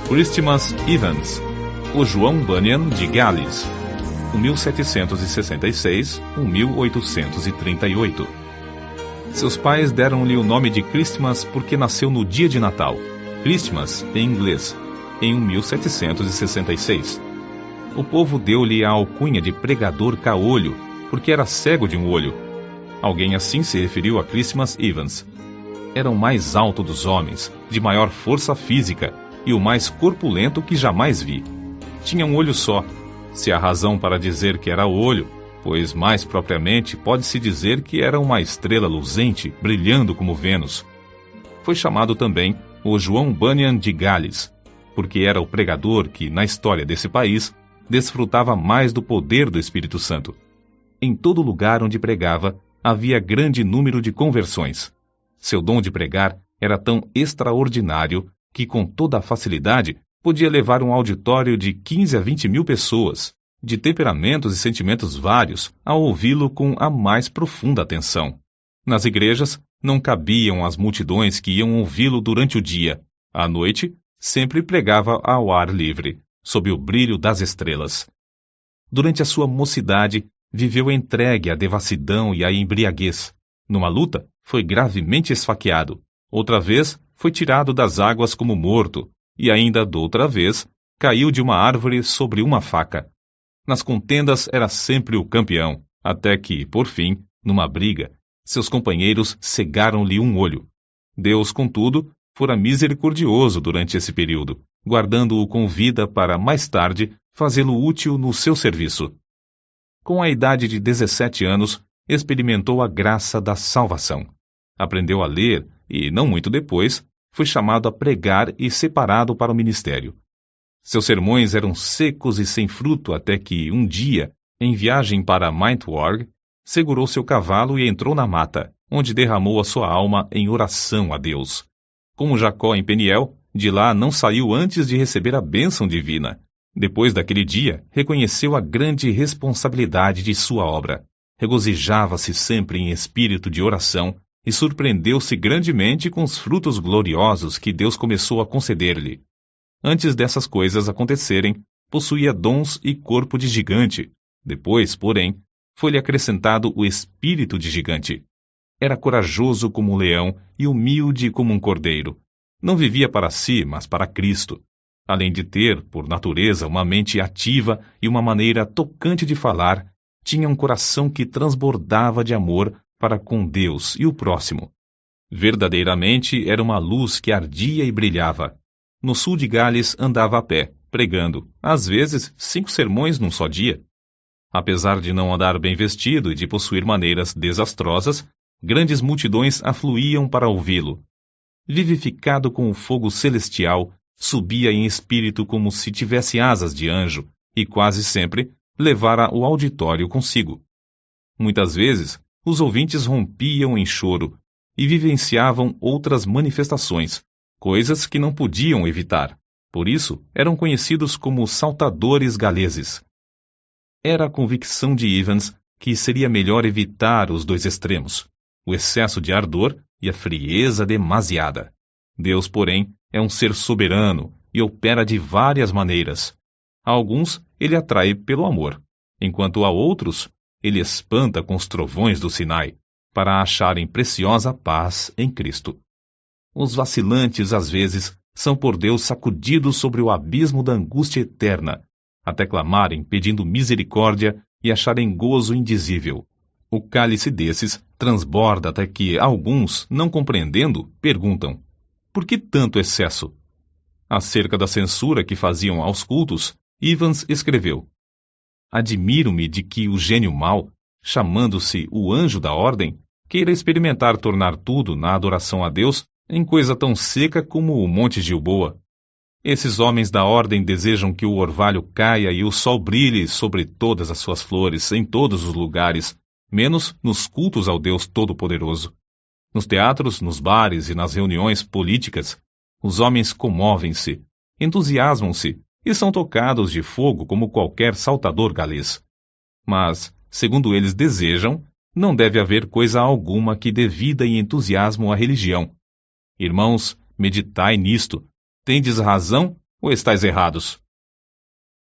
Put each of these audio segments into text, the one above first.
Christmas Evans, o João Bunyan de Gales, 1766-1838. Seus pais deram-lhe o nome de Christmas porque nasceu no dia de Natal, Christmas em inglês, em 1766. O povo deu-lhe a alcunha de pregador caolho, porque era cego de um olho. Alguém assim se referiu a Christmas Evans. Era o mais alto dos homens, de maior força física, e o mais corpulento que jamais vi. Tinha um olho só, se há razão para dizer que era olho, pois mais propriamente pode-se dizer que era uma estrela luzente, brilhando como Vênus. Foi chamado também o João Bunyan de Gales, porque era o pregador que, na história desse país, desfrutava mais do poder do Espírito Santo. Em todo lugar onde pregava, havia grande número de conversões. Seu dom de pregar era tão extraordinário que, com toda a facilidade, podia levar um auditório de 15 a 20 mil pessoas, de temperamentos e sentimentos vários, a ouvi-lo com a mais profunda atenção. Nas igrejas, não cabiam as multidões que iam ouvi-lo durante o dia. À noite, sempre pregava ao ar livre, sob o brilho das estrelas. Durante a sua mocidade, viveu entregue à devassidão e à embriaguez. Numa luta, foi gravemente esfaqueado. Outra vez, foi tirado das águas como morto, e ainda doutra vez, caiu de uma árvore sobre uma faca. Nas contendas era sempre o campeão, até que, por fim, numa briga, seus companheiros cegaram-lhe um olho. Deus, contudo, fora misericordioso durante esse período, guardando-o com vida para, mais tarde, fazê-lo útil no seu serviço. Com a idade de 17 anos, experimentou a graça da salvação. Aprendeu a ler e, não muito depois, foi chamado a pregar e separado para o ministério. Seus sermões eram secos e sem fruto até que, um dia, em viagem para Maintward, segurou seu cavalo e entrou na mata, onde derramou a sua alma em oração a Deus. Como Jacó em Peniel, de lá não saiu antes de receber a bênção divina. Depois daquele dia, reconheceu a grande responsabilidade de sua obra. Regozijava-se sempre em espírito de oração e surpreendeu-se grandemente com os frutos gloriosos que Deus começou a conceder-lhe. Antes dessas coisas acontecerem, possuía dons e corpo de gigante. Depois, porém, foi-lhe acrescentado o espírito de gigante. Era corajoso como um leão e humilde como um cordeiro. Não vivia para si, mas para Cristo. Além de ter, por natureza, uma mente ativa e uma maneira tocante de falar, tinha um coração que transbordava de amor para com Deus e o próximo. Verdadeiramente era uma luz que ardia e brilhava. No sul de Gales andava a pé, pregando, às vezes 5 sermões num só dia. Apesar de não andar bem vestido e de possuir maneiras desastrosas, grandes multidões afluíam para ouvi-lo. Vivificado com o fogo celestial, subia em espírito como se tivesse asas de anjo, e quase sempre levara o auditório consigo. Muitas vezes, os ouvintes rompiam em choro e vivenciavam outras manifestações, coisas que não podiam evitar. Por isso, eram conhecidos como saltadores galeses. Era a convicção de Evans que seria melhor evitar os 2 extremos, o excesso de ardor e a frieza demasiada. Deus, porém, é um ser soberano e opera de várias maneiras. A alguns ele atrai pelo amor, enquanto a outros ele espanta com os trovões do Sinai, para acharem preciosa paz em Cristo. Os vacilantes, às vezes, são por Deus sacudidos sobre o abismo da angústia eterna, até clamarem pedindo misericórdia e acharem gozo indizível. O cálice desses transborda até que alguns, não compreendendo, perguntam: por que tanto excesso? Acerca da censura que faziam aos cultos, Evans escreveu: admiro-me de que o gênio mau, chamando-se o anjo da ordem, queira experimentar tornar tudo na adoração a Deus em coisa tão seca como o Monte Gilboa. Esses homens da ordem desejam que o orvalho caia e o sol brilhe sobre todas as suas flores, em todos os lugares, menos nos cultos ao Deus Todo-Poderoso. Nos teatros, nos bares e nas reuniões políticas, os homens comovem-se, entusiasmam-se e são tocados de fogo como qualquer saltador galês. Mas, segundo eles desejam, não deve haver coisa alguma que dê vida e entusiasmo à religião. Irmãos, meditai nisto. Tendes razão ou estáis errados?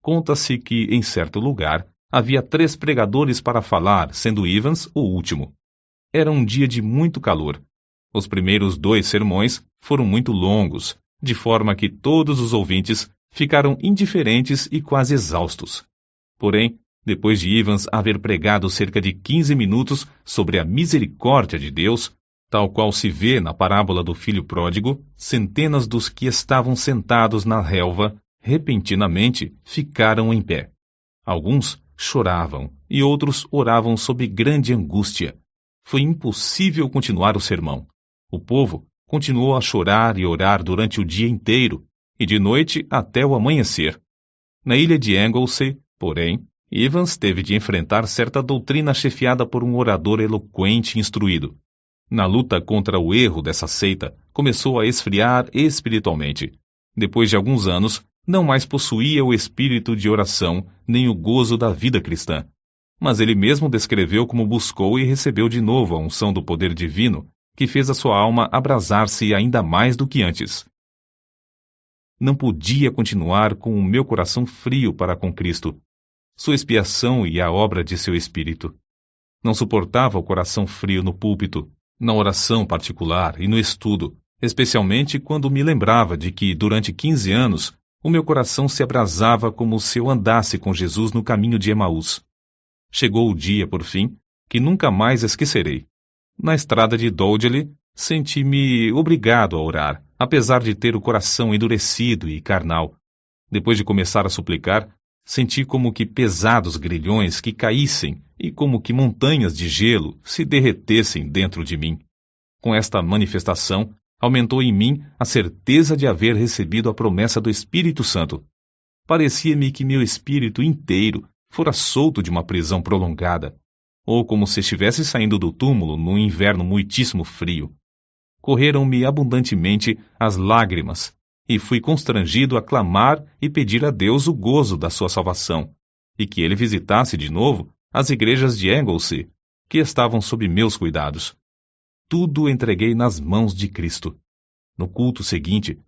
Conta-se que, em certo lugar, havia 3 pregadores para falar, sendo Evans o último. Era um dia de muito calor. Os primeiros 2 sermões foram muito longos, de forma que todos os ouvintes ficaram indiferentes e quase exaustos. Porém, depois de Evans haver pregado cerca de 15 minutos sobre a misericórdia de Deus, tal qual se vê na parábola do filho pródigo, centenas dos que estavam sentados na relva, repentinamente, ficaram em pé. Alguns choravam e outros oravam sob grande angústia. Foi impossível continuar o sermão. O povo continuou a chorar e orar durante o dia inteiro, e de noite até o amanhecer. Na ilha de Anglesey, porém, Evans teve de enfrentar certa doutrina chefiada por um orador eloquente e instruído. Na luta contra o erro dessa seita, começou a esfriar espiritualmente. Depois de alguns anos, não mais possuía o espírito de oração, nem o gozo da vida cristã. Mas ele mesmo descreveu como buscou e recebeu de novo a unção do poder divino, que fez a sua alma abrasar-se ainda mais do que antes. Não podia continuar com o meu coração frio para com Cristo, sua expiação e a obra de seu Espírito. Não suportava o coração frio no púlpito, na oração particular e no estudo, especialmente quando me lembrava de que, durante 15 anos, o meu coração se abrasava como se eu andasse com Jesus no caminho de Emaús. Chegou o dia, por fim, que nunca mais esquecerei. Na estrada de Dowdley, senti-me obrigado a orar, apesar de ter o coração endurecido e carnal. Depois de começar a suplicar, senti como que pesados grilhões que caíssem e como que montanhas de gelo se derretessem dentro de mim. Com esta manifestação, aumentou em mim a certeza de haver recebido a promessa do Espírito Santo. Parecia-me que meu espírito inteiro fora solto de uma prisão prolongada, ou como se estivesse saindo do túmulo num inverno muitíssimo frio. Correram-me abundantemente as lágrimas, e fui constrangido a clamar e pedir a Deus o gozo da sua salvação, e que ele visitasse de novo as igrejas de Anglesey, que estavam sob meus cuidados. Tudo entreguei nas mãos de Cristo. No culto seguinte,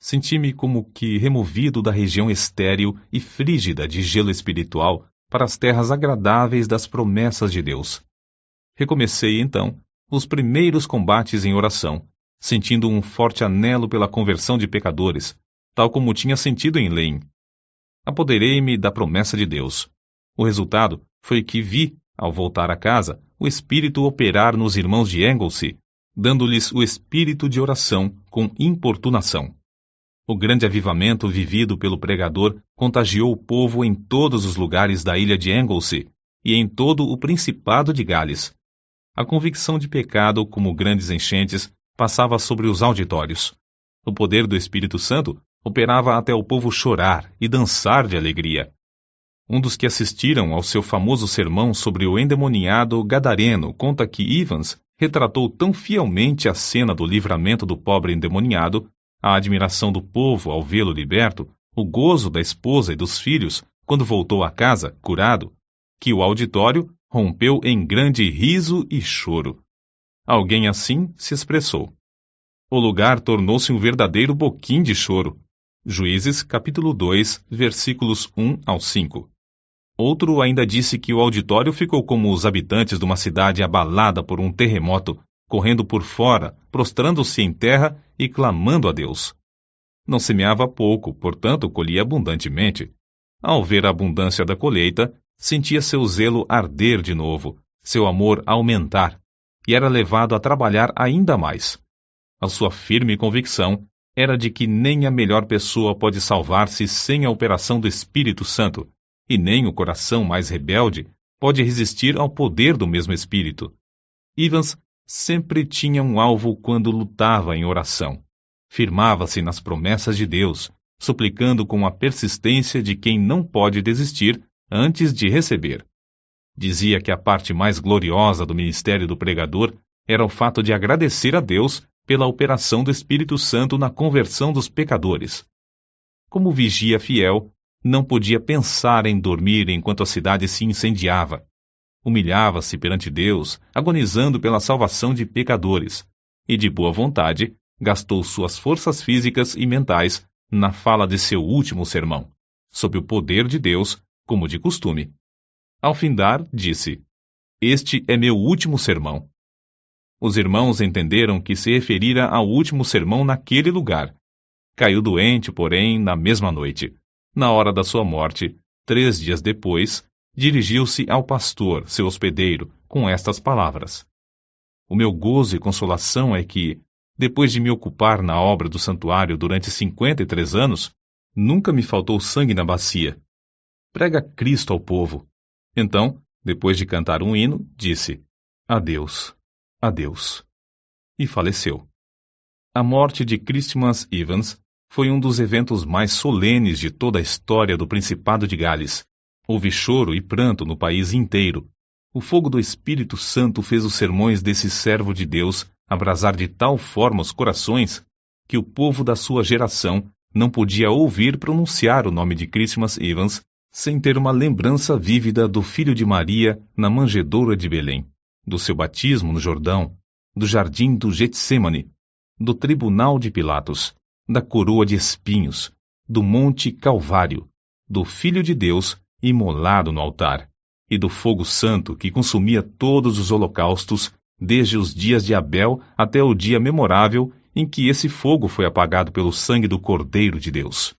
senti-me como que removido da região estéril e frígida de gelo espiritual para as terras agradáveis das promessas de Deus. Recomecei, então, os primeiros combates em oração, sentindo um forte anelo pela conversão de pecadores, tal como tinha sentido em Lane. Apoderei-me da promessa de Deus. O resultado foi que vi, ao voltar a casa, o Espírito operar nos irmãos de Anglesey, dando-lhes o espírito de oração com importunação. O grande avivamento vivido pelo pregador contagiou o povo em todos os lugares da ilha de Anglesey e em todo o Principado de Gales. A convicção de pecado, como grandes enchentes, passava sobre os auditórios. O poder do Espírito Santo operava até o povo chorar e dançar de alegria. Um dos que assistiram ao seu famoso sermão sobre o endemoniado gadareno conta que Evans retratou tão fielmente a cena do livramento do pobre endemoniado, a admiração do povo ao vê-lo liberto, o gozo da esposa e dos filhos quando voltou a casa, curado, que o auditório rompeu em grande riso e choro. Alguém assim se expressou. O lugar tornou-se um verdadeiro boquim de choro. Juízes, capítulo 2, versículos 1 ao 5. Outro ainda disse que o auditório ficou como os habitantes de uma cidade abalada por um terremoto, correndo por fora, prostrando-se em terra e clamando a Deus. Não semeava pouco, portanto colhia abundantemente. Ao ver a abundância da colheita, sentia seu zelo arder de novo, seu amor aumentar, e era levado a trabalhar ainda mais. A sua firme convicção era de que nem a melhor pessoa pode salvar-se sem a operação do Espírito Santo, e nem o coração mais rebelde pode resistir ao poder do mesmo Espírito. Evans sempre tinha um alvo quando lutava em oração. Firmava-se nas promessas de Deus, suplicando com a persistência de quem não pode desistir antes de receber. Dizia que a parte mais gloriosa do ministério do pregador era o fato de agradecer a Deus pela operação do Espírito Santo na conversão dos pecadores. Como vigia fiel, não podia pensar em dormir enquanto a cidade se incendiava. Humilhava-se perante Deus, agonizando pela salvação de pecadores, e de boa vontade gastou suas forças físicas e mentais na fala de seu último sermão, sob o poder de Deus, como de costume. Ao findar, disse: Este é meu último sermão. Os irmãos entenderam que se referira ao último sermão naquele lugar. Caiu doente, porém, na mesma noite. Na hora da sua morte, 3 dias depois, dirigiu-se ao pastor, seu hospedeiro, com estas palavras: O meu gozo e consolação é que, depois de me ocupar na obra do santuário durante 53 anos, nunca me faltou sangue na bacia. Prega Cristo ao povo. Então, depois de cantar um hino, disse: Adeus, adeus. E faleceu. A morte de Christmas Evans foi um dos eventos mais solenes de toda a história do Principado de Gales. Houve choro e pranto no país inteiro. O fogo do Espírito Santo fez os sermões desse servo de Deus abrasar de tal forma os corações que o povo da sua geração não podia ouvir pronunciar o nome de Christmas Evans sem ter uma lembrança vívida do filho de Maria na manjedoura de Belém, do seu batismo no Jordão, do jardim do Getsêmani, do tribunal de Pilatos, da coroa de espinhos, do monte Calvário, do Filho de Deus imolado no altar, e do fogo santo que consumia todos os holocaustos, desde os dias de Abel até o dia memorável em que esse fogo foi apagado pelo sangue do Cordeiro de Deus.